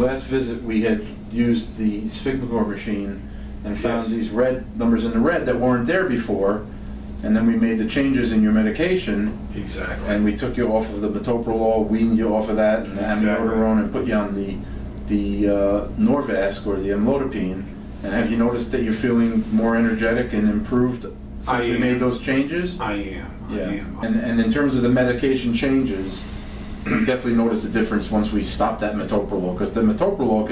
last visit, we had used the SphygmoCor machine and found Yes. these red numbers in the red that weren't there before, and then we made the changes in your medication, Exactly. and we took you off of the metoprolol, weaned you off of that, and the amiodarone, and put you on the Norvasc or the amlodipine. And have you noticed that you're feeling more energetic and improved since we made those changes? I am. And in terms of the medication changes, we definitely noticed a difference once we stopped that metoprolol, because the metoprolol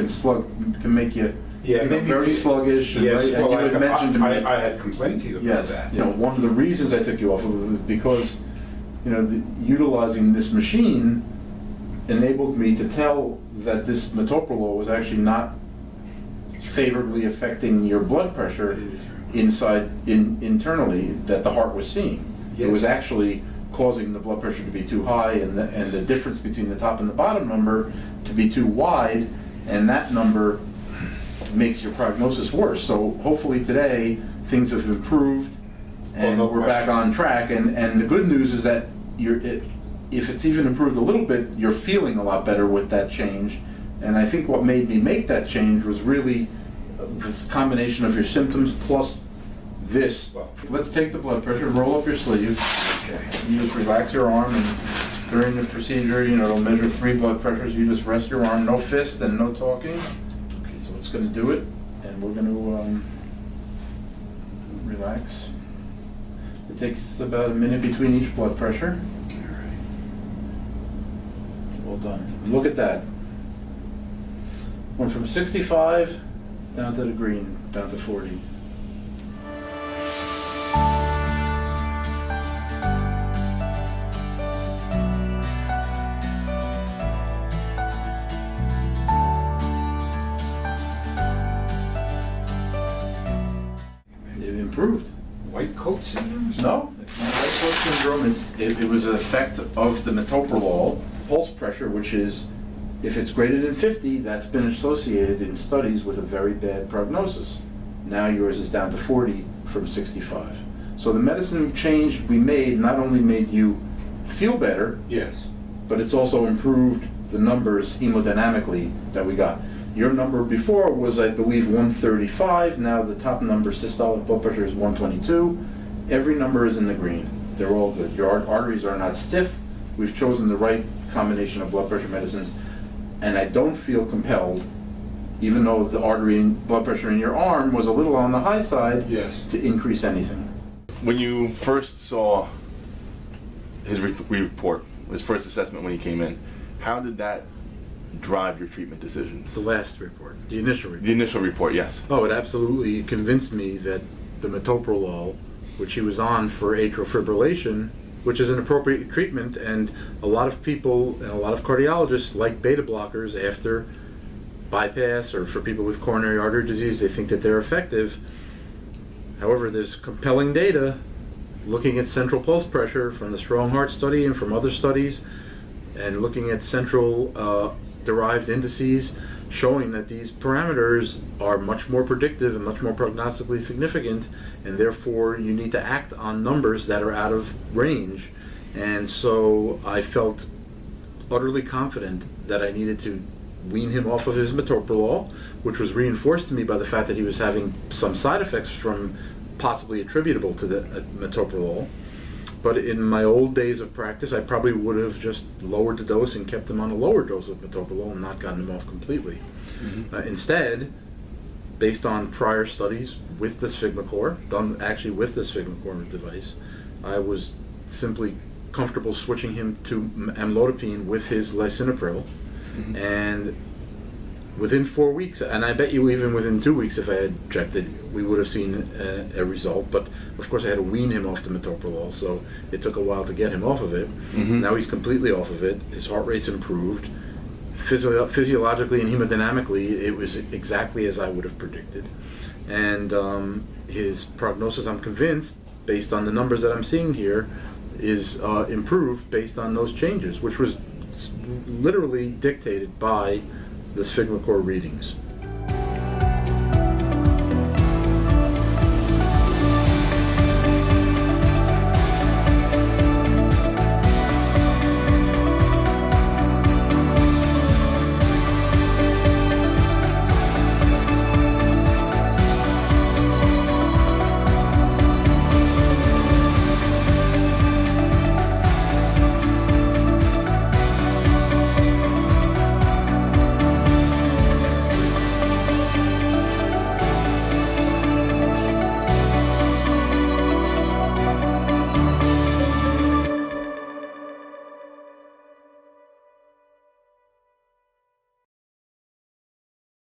can make you very sluggish. And, Yes, right? And well, you had mentioned to me, I had complained to you about that. one of the reasons I took you off of it was because, utilizing this machine enabled me to tell that this metoprolol was actually not favorably affecting your blood pressure internally that the heart was seeing. Yes. It was actually causing the blood pressure to be too high, and the difference between the top and the bottom number to be too wide, and that number makes your prognosis worse. So hopefully today things have improved and we're back on track, and the good news is that if it's even improved a little bit, you're feeling a lot better with that change. And I think what made me make that change was really this combination of your symptoms plus this. Let's take the blood pressure, roll up your sleeve. Okay. You just relax your arm, and during the procedure, it'll measure 3 blood pressures. You just rest your arm, no fist and no talking. Okay, so it's going to do it, and we're going to relax. It takes about a minute between each blood pressure. All right. Well done. Look at that. Went from 65 down to the green, down to 40. It improved. White coat syndrome? No, it's not white coat syndrome. It was an effect of the metoprolol pulse pressure, which is, if it's greater than 50, that's been associated in studies with a very bad prognosis. Now yours is down to 40 from 65. So the medicine change we made not only made you feel better, Yes. but it's also improved the numbers hemodynamically that we got. Your number before was, I believe, 135. Now the top number, systolic blood pressure, is 122. Every number is in the green. They're all good. Your arteries are not stiff. We've chosen the right combination of blood pressure medicines. And I don't feel compelled, even though the artery and blood pressure in your arm was a little on the high side, Yes. to increase anything. When you first saw his report, his first assessment when he came in, how did that drive your treatment decisions? The last report, the initial report. The initial report, yes. Oh, it absolutely convinced me that the metoprolol, which he was on for atrial fibrillation, which is an appropriate treatment, and a lot of people and a lot of cardiologists like beta blockers after bypass, or for people with coronary artery disease, they think that they're effective. However, there's compelling data looking at central pulse pressure from the Strong Heart study and from other studies, and looking at central derived indices showing that these parameters are much more predictive and much more prognostically significant, and therefore you need to act on numbers that are out of range. And so I felt utterly confident that I needed to wean him off of his metoprolol, which was reinforced to me by the fact that he was having some side effects from possibly attributable to the metoprolol. But in my old days of practice, I probably would have just lowered the dose and kept him on a lower dose of metoprolol and not gotten him off completely. Mm-hmm. Instead, based on prior studies with the SphygmoCor, done actually with the SphygmoCor device, I was simply comfortable switching him to amlodipine with his lisinopril. Mm-hmm. And within 4 weeks, and I bet you even within 2 weeks if I had checked it, we would have seen a result. But of course I had to wean him off the metoprolol, so it took a while to get him off of it. Mm-hmm. Now he's completely off of it. His heart rate's improved. Physiologically and hemodynamically, it was exactly as I would have predicted. And his prognosis, I'm convinced, based on the numbers that I'm seeing here, is improved based on those changes, which was literally dictated by the SphygmoCor readings.